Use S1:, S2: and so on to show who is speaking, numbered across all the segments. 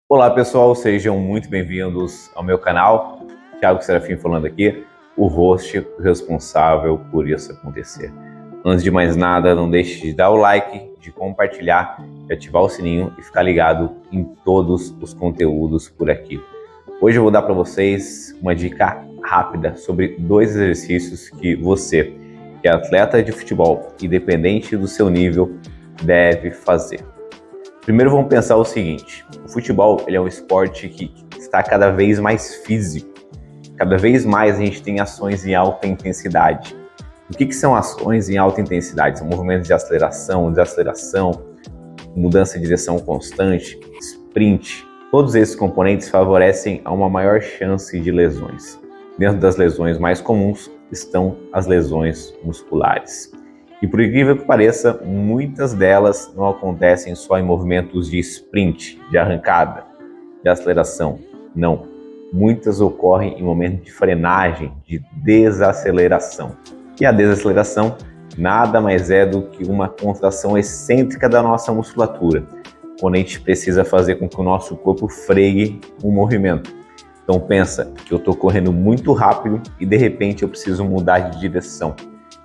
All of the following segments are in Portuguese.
S1: Olá pessoal, sejam muito bem-vindos ao meu canal. Thiago Serafim falando aqui, o host responsável por isso acontecer. Antes de mais nada, não deixe de dar o like, de compartilhar, de ativar o sininho e ficar ligado em todos os conteúdos por aqui. Hoje eu vou dar para vocês uma dica rápida sobre 2 exercícios que você, que é atleta de futebol, independente do seu nível, deve fazer. Primeiro vamos pensar o seguinte, o futebol ele é um esporte que está cada vez mais físico, cada vez mais a gente tem ações em alta intensidade. O que são ações em alta intensidade? São movimentos de aceleração, desaceleração, mudança de direção constante, sprint. Todos esses componentes favorecem a uma maior chance de lesões. Dentro das lesões mais comuns estão as lesões musculares. E por incrível que pareça, muitas delas não acontecem só em movimentos de sprint, de arrancada, de aceleração. Não. Muitas ocorrem em momentos de frenagem, de desaceleração. E a desaceleração nada mais é do que uma contração excêntrica da nossa musculatura, quando a gente precisa fazer com que o nosso corpo freie um movimento. Então pensa que eu estou correndo muito rápido e de repente eu preciso mudar de direção.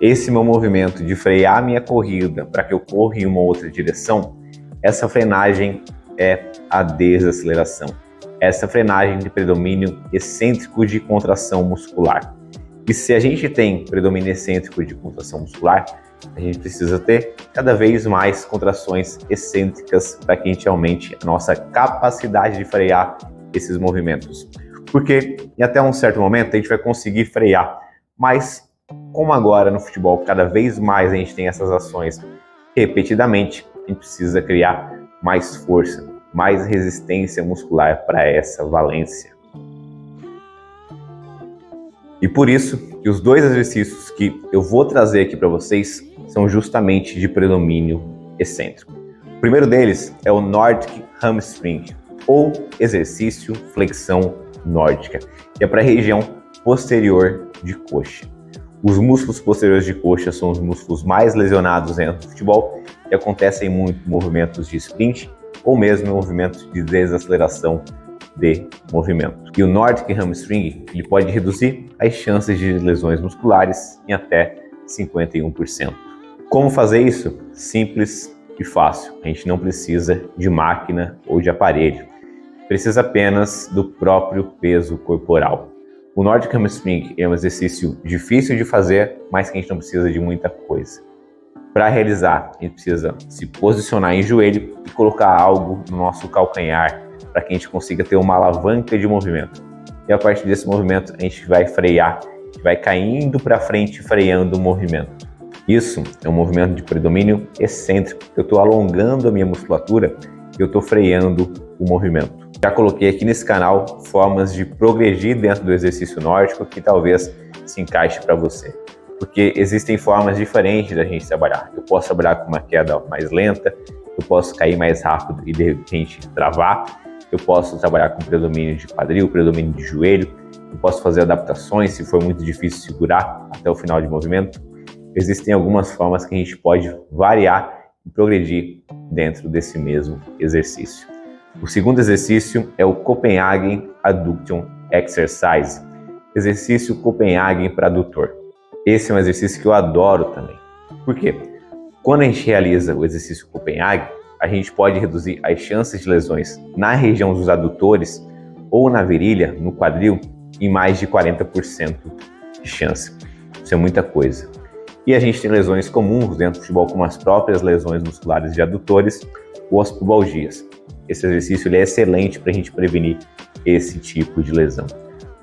S1: Esse meu movimento de frear a minha corrida para que eu corra em uma outra direção, essa frenagem é a desaceleração. Essa frenagem de predomínio excêntrico de contração muscular. E se a gente tem predomínio excêntrico de contração muscular, a gente precisa ter cada vez mais contrações excêntricas para que a gente aumente a nossa capacidade de frear esses movimentos. Porque em até um certo momento a gente vai conseguir frear, mas como agora no futebol cada vez mais a gente tem essas ações repetidamente, a gente precisa criar mais força, mais resistência muscular para essa valência. E por isso que os 2 exercícios que eu vou trazer aqui para vocês são justamente de predomínio excêntrico. O primeiro deles é o Nordic Hamstring, ou exercício flexão nórdica, que é para a região posterior de coxa. Os músculos posteriores de coxa são os músculos mais lesionados dentro do futebol e acontecem muito em movimentos de sprint ou mesmo em movimentos de desaceleração de movimento. E o Nordic Hamstring ele pode reduzir as chances de lesões musculares em até 51%. Como fazer isso? Simples e fácil. A gente não precisa de máquina ou de aparelho. Precisa apenas do próprio peso corporal. O Nordic Hamstring é um exercício difícil de fazer, mas que a gente não precisa de muita coisa. Para realizar, a gente precisa se posicionar em joelho e colocar algo no nosso calcanhar para que a gente consiga ter uma alavanca de movimento. E a partir desse movimento, a gente vai frear, a gente vai caindo para frente, freando o movimento. Isso é um movimento de predomínio excêntrico. Eu estou alongando a minha musculatura e eu estou freando o movimento. Já coloquei aqui nesse canal formas de progredir dentro do exercício nórdico que talvez se encaixe para você. Porque existem formas diferentes da gente trabalhar. Eu posso trabalhar com uma queda mais lenta, eu posso cair mais rápido e de repente travar, eu posso trabalhar com predomínio de quadril, predomínio de joelho, eu posso fazer adaptações se for muito difícil segurar até o final de movimento. Existem algumas formas que a gente pode variar e progredir dentro desse mesmo exercício. O segundo exercício é o Copenhagen Adduction Exercise, exercício Copenhagen para adutor. Esse é um exercício que eu adoro também. Por quê? Quando a gente realiza o exercício Copenhagen, a gente pode reduzir as chances de lesões na região dos adutores ou na virilha, no quadril, em mais de 40% de chance. Isso é muita coisa. E a gente tem lesões comuns dentro do futebol, como as próprias lesões musculares de adutores ou as pubalgias. Esse exercício ele é excelente para a gente prevenir esse tipo de lesão.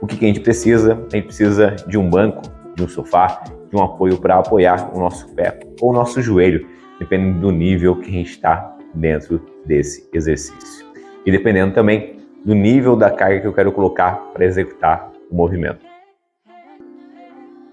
S1: O que a gente precisa? A gente precisa de um banco, de um sofá, de um apoio para apoiar o nosso pé ou o nosso joelho, dependendo do nível que a gente está dentro desse exercício. E dependendo também do nível da carga que eu quero colocar para executar o movimento.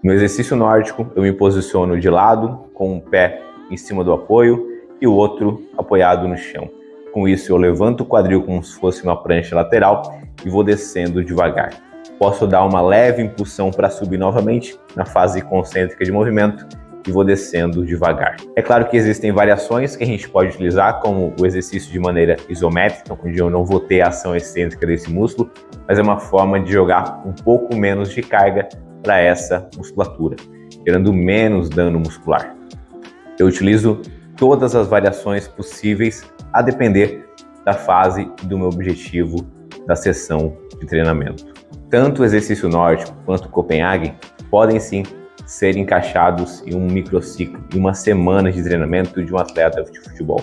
S1: No exercício nórdico, eu me posiciono de lado, com um pé em cima do apoio e o outro apoiado no chão. Com isso, eu levanto o quadril como se fosse uma prancha lateral e vou descendo devagar. Posso dar uma leve impulsão para subir novamente na fase concêntrica de movimento e vou descendo devagar. É claro que existem variações que a gente pode utilizar, como o exercício de maneira isométrica, onde eu não vou ter a ação excêntrica desse músculo, mas é uma forma de jogar um pouco menos de carga para essa musculatura, gerando menos dano muscular. Eu utilizo todas as variações possíveis a depender da fase e do meu objetivo da sessão de treinamento. Tanto o exercício nórdico quanto o Copenhagen podem sim ser encaixados em um microciclo, em uma semana de treinamento de um atleta de futebol.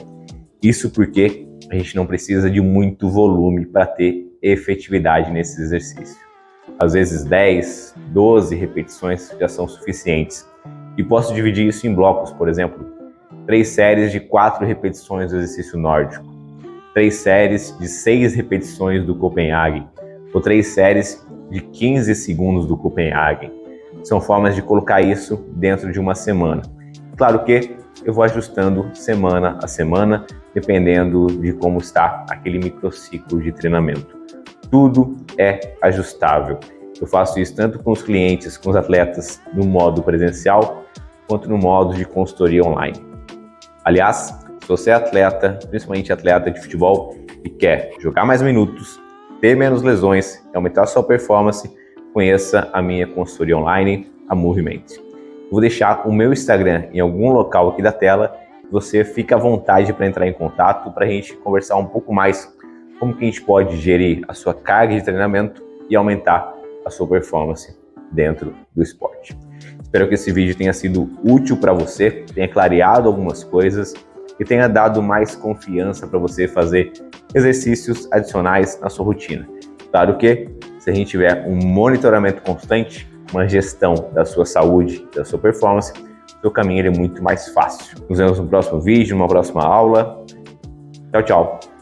S1: Isso porque a gente não precisa de muito volume para ter efetividade nesse exercício. Às vezes 10, 12 repetições já são suficientes. E posso dividir isso em blocos, por exemplo, 3 séries de 4 repetições do exercício nórdico, 3 séries de 6 repetições do Copenhagen, ou 3 séries de 15 segundos do Copenhagen. São formas de colocar isso dentro de uma semana. Claro que eu vou ajustando semana a semana, dependendo de como está aquele microciclo de treinamento. Tudo é ajustável. Eu faço isso tanto com os clientes, com os atletas no modo presencial, quanto no modo de consultoria online. Aliás, se você é atleta, principalmente atleta de futebol, e quer jogar mais minutos, ter menos lesões e aumentar sua performance, conheça a minha consultoria online, a Movement. Eu vou deixar o meu Instagram em algum local aqui da tela. Você fica à vontade para entrar em contato para a gente conversar um pouco mais como que a gente pode gerir a sua carga de treinamento e aumentar a sua performance dentro do esporte. Espero que esse vídeo tenha sido útil para você, tenha clareado algumas coisas e tenha dado mais confiança para você fazer exercícios adicionais na sua rotina. Claro que se a gente tiver um monitoramento constante, uma gestão da sua saúde, da sua performance, o seu caminho é muito mais fácil. Nos vemos no próximo vídeo, numa próxima aula. Tchau, tchau!